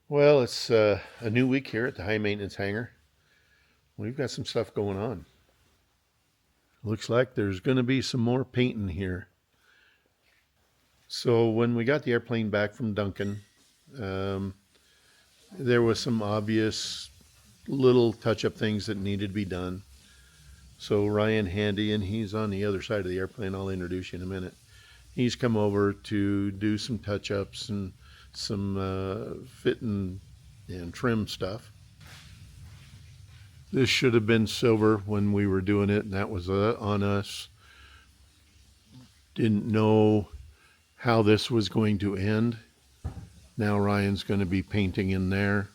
Well, it's a new week here at the high maintenance hangar. We've got some stuff going on. Looks like there's going to be some more painting here. So when we got the airplane back from Duncan, um, there was some obvious little touch-up things that needed to be done. So Ryan Handy, and he's on the other side of the airplane. I'll introduce you in a minute. He's come over to do some touch-ups and some fit and trim stuff. This should have been silver when we were doing it, and that was on us. Didn't know how this was going to end. Now Ryan's going to be painting in there.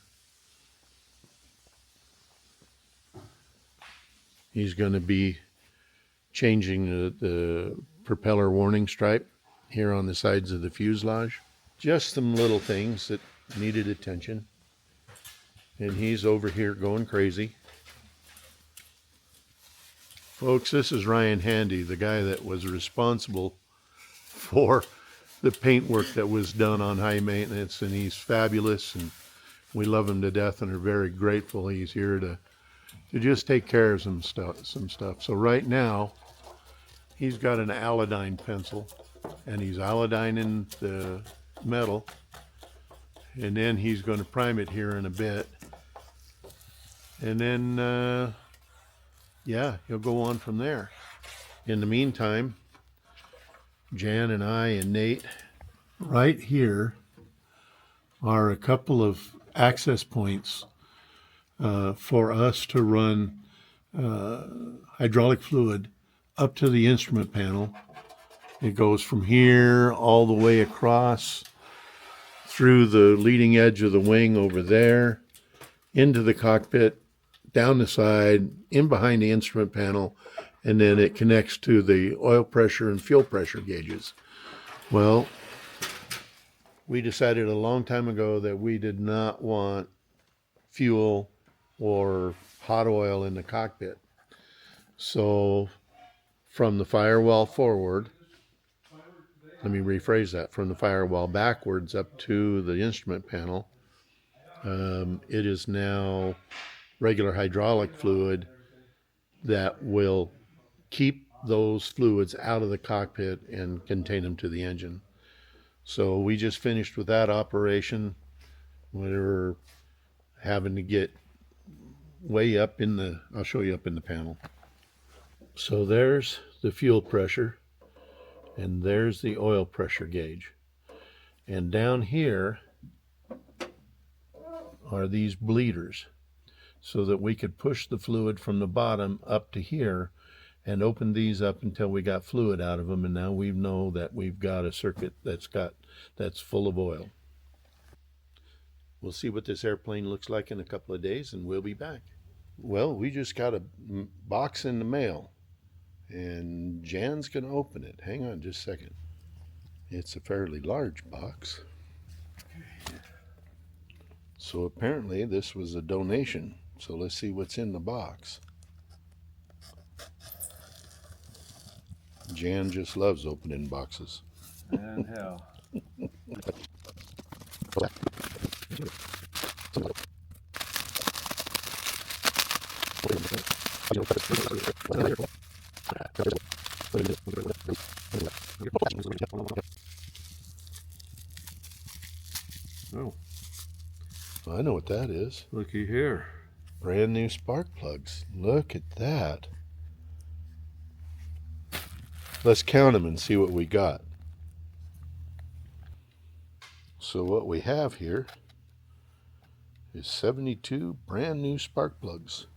He's going to be changing the propeller warning stripe here on the sides of the fuselage. Just some little things that needed attention. And he's over here going crazy. Folks, this is Ryan Handy, the guy that was responsible for the paintwork that was done on high maintenance, and he's fabulous, and we love him to death and are very grateful he's here to just take care of some stuff. So right now, he's got an iodine pencil, and he's iodining the metal, and then he's going to prime it here in a bit, and then yeah, he'll go on from there. In the meantime, Jan and I and Nate, right here are a couple of access points for us to run hydraulic fluid up to the instrument panel. It goes from here all the way across through the leading edge of the wing over there, into the cockpit, down the side, in behind the instrument panel, and then it connects to the oil pressure and fuel pressure gauges. Well, we decided a long time ago that we did not want fuel or hot oil in the cockpit. So from the firewall forward, let me rephrase that, from the firewall backwards up to the instrument panel, it is now regular hydraulic fluid that will keep those fluids out of the cockpit and contain them to the engine. So we just finished with that operation. We were having to get way up in the, I'll show you up in the panel. So there's the fuel pressure, and there's the oil pressure gauge. And down here are these bleeders, so that we could push the fluid from the bottom up to here and open these up until we got fluid out of them. And now we know that we've got a circuit that's full of oil. We'll see what this airplane looks like in a couple of days, and we'll be back. Well, we just got a box in the mail, and Jan's gonna open it. Hang on just a second. It's a fairly large box. So apparently this was a donation. So let's see what's in the box. Jan just loves opening boxes. And hell. Oh, I know what that is. Looky here. Brand new spark plugs. Look at that. Let's count them and see what we got. So what we have here is 72 brand new spark plugs.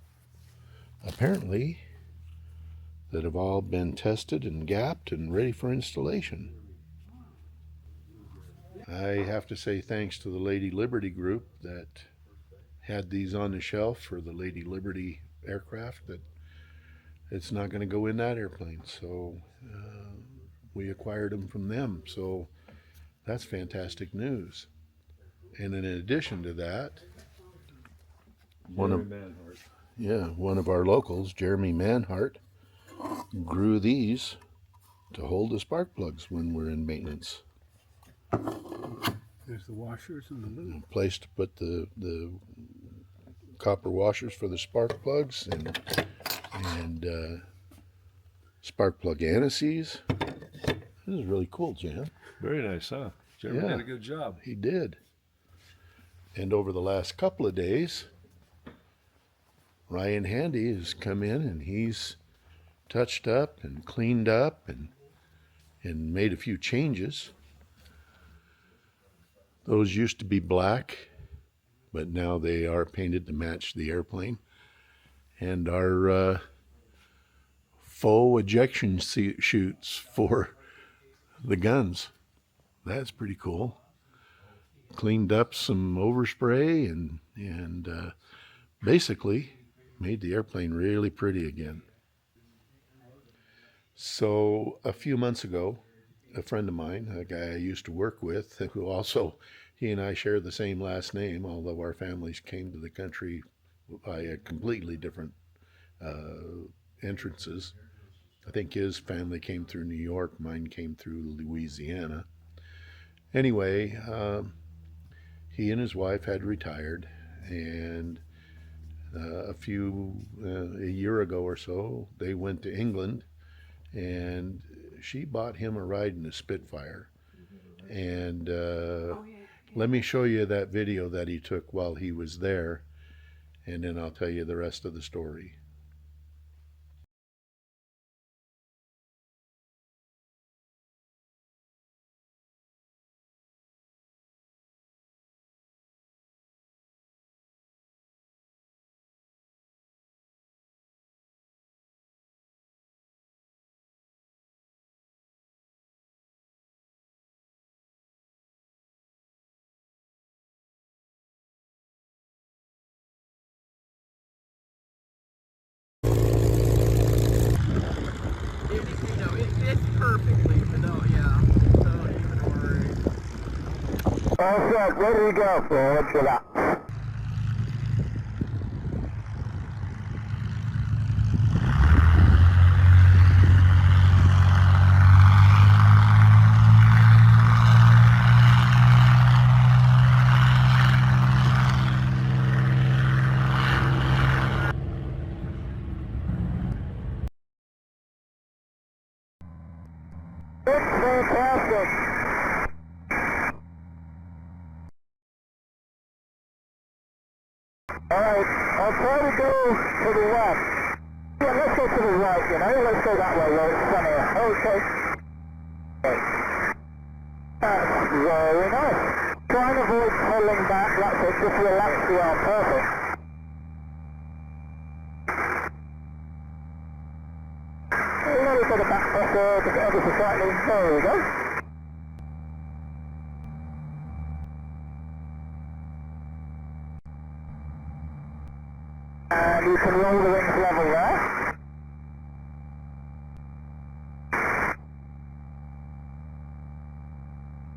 Apparently, that have all been tested and gapped and ready for installation. I have to say thanks to the Lady Liberty group that had these on the shelf for the Lady Liberty aircraft, that it's not going to go in that airplane. So we acquired them from them. So that's fantastic news. And in addition to that, one of our locals, Jeremy Manhart, grew these to hold the spark plugs when we're in maintenance. There's the washers and the lube. Place to put the copper washers for the spark plugs and spark plug antices. This is really cool, Jan. Very nice, huh? Jeremy Yeah. did a good job. He did. And over the last couple of days, Ryan Handy has come in and he's touched up and cleaned up and made a few changes. Those used to be black, but now they are painted to match the airplane. And our faux ejection chutes for the guns. That's pretty cool. Cleaned up some overspray and basically made the airplane really pretty again. So a few months ago, a friend of mine, a guy I used to work with, who also, he and I share the same last name, although our families came to the country by a completely different entrances. I think his family came through New York, mine came through Louisiana. Anyway, he and his wife had retired, and a year ago or so, they went to England, and she bought him a ride in a Spitfire. And let me show you that video that he took while he was there, and then I'll tell you the rest of the story. All set, ready to go, forward to that. It's fantastic. Alright, I'll try to go to the left. Yeah, let's go to the right, let's go that way where it's sunnier. Okay. That's very nice. Try and avoid pulling back, that's it, just relax the arm, perfect. A little bit of back pressure to get ever so slightly, there we go. And you can roll the wings level there.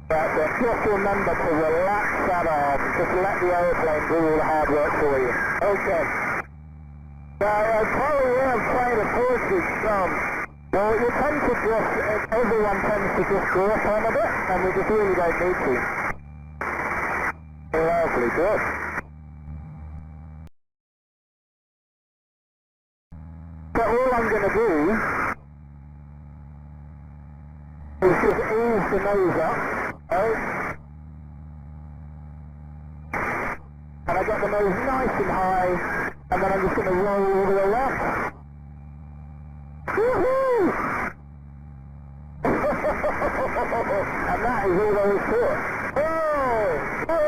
That's it. Just remember to relax that arm. Just let the aeroplane do all the hard work for you. Okay. Now, part of the way I'm trying to force is, well, you tend to just, everyone tends to just grip on a bit, and we just really don't need to. Lovely, good. So all I'm going to do is just ease the nose up, right? And I got the nose nice and high, and then I'm just going to roll all the way up. Woohoo! And that is all there is to it. Oh! Oh!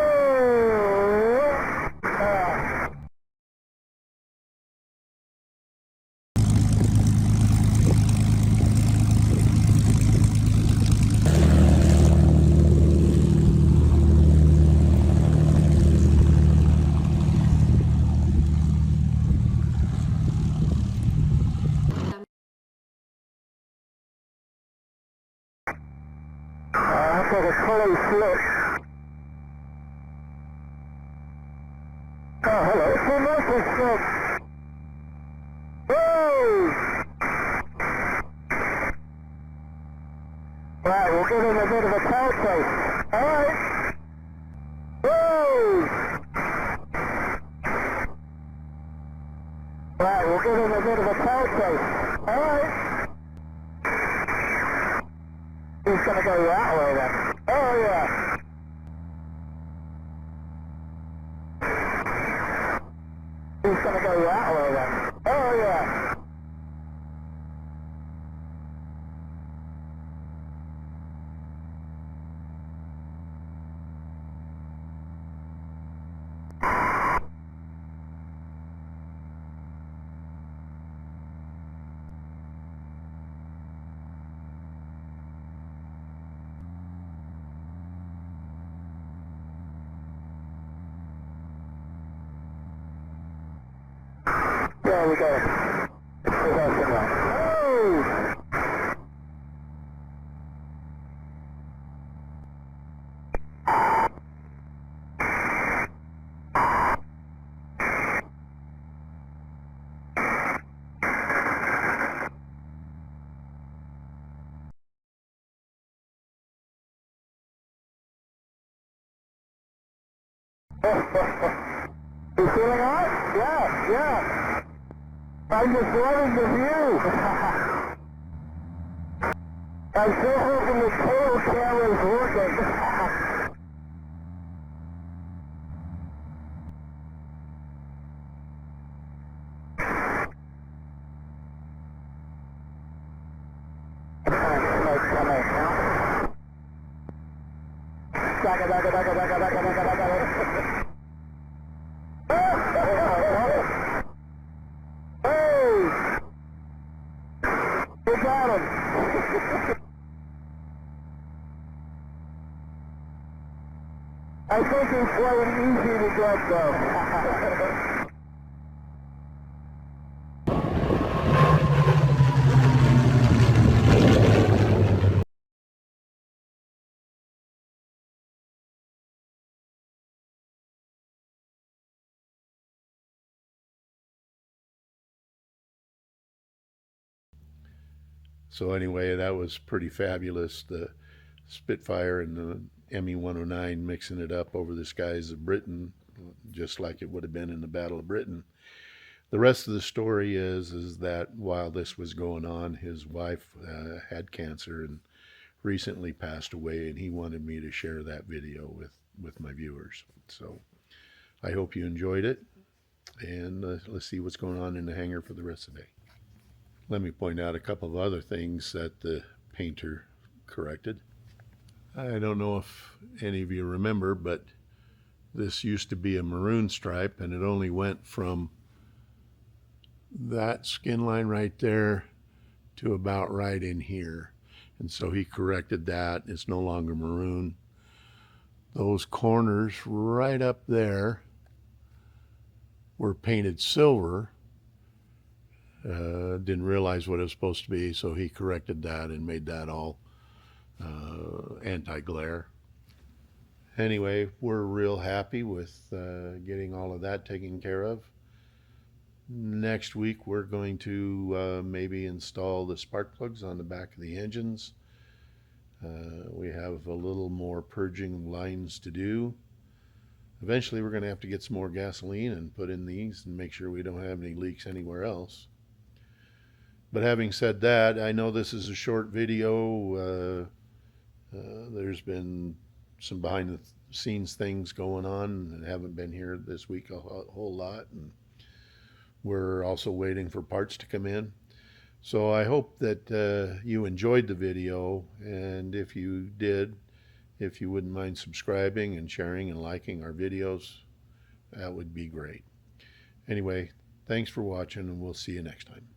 I've got a close look. Oh, hello. Full microscope. Whoa! Right, we'll give him a bit of a tail chase. Alright. give him a bit of a tail chase. Alright. He's gonna go that way then. Oh yeah. He's gonna go that way then. Oh yeah. There we go. Reversing right. Oh! You feeling alright? Yeah, yeah. I'm just loving the view. I'm still hoping the tail camera's working. Hey! We got him! I think he's playing easy to get though. So anyway, that was pretty fabulous. The Spitfire and the ME-109 mixing it up over the skies of Britain, just like it would have been in the Battle of Britain. The rest of the story is that while this was going on, his wife had cancer and recently passed away, and he wanted me to share that video with my viewers. So I hope you enjoyed it, and let's see what's going on in the hangar for the rest of the day. Let me point out a couple of other things that the painter corrected. I don't know if any of you remember, but this used to be a maroon stripe, and it only went from that skin line right there to about right in here. And so he corrected that. It's no longer maroon. Those corners right up there were painted silver. Didn't realize what it was supposed to be, so he corrected that and made that all anti-glare. Anyway, we're real happy with getting all of that taken care of. Next week we're going to maybe install the spark plugs on the back of the engines. We have a little more purging lines to do. Eventually we're going to have to get some more gasoline and put in these and make sure we don't have any leaks anywhere else. But having said that, I know this is a short video. There's been some behind the scenes things going on and haven't been here this week a whole lot. And we're also waiting for parts to come in. So I hope that you enjoyed the video, and if you did, if you wouldn't mind subscribing and sharing and liking our videos, that would be great. Anyway, thanks for watching, and we'll see you next time.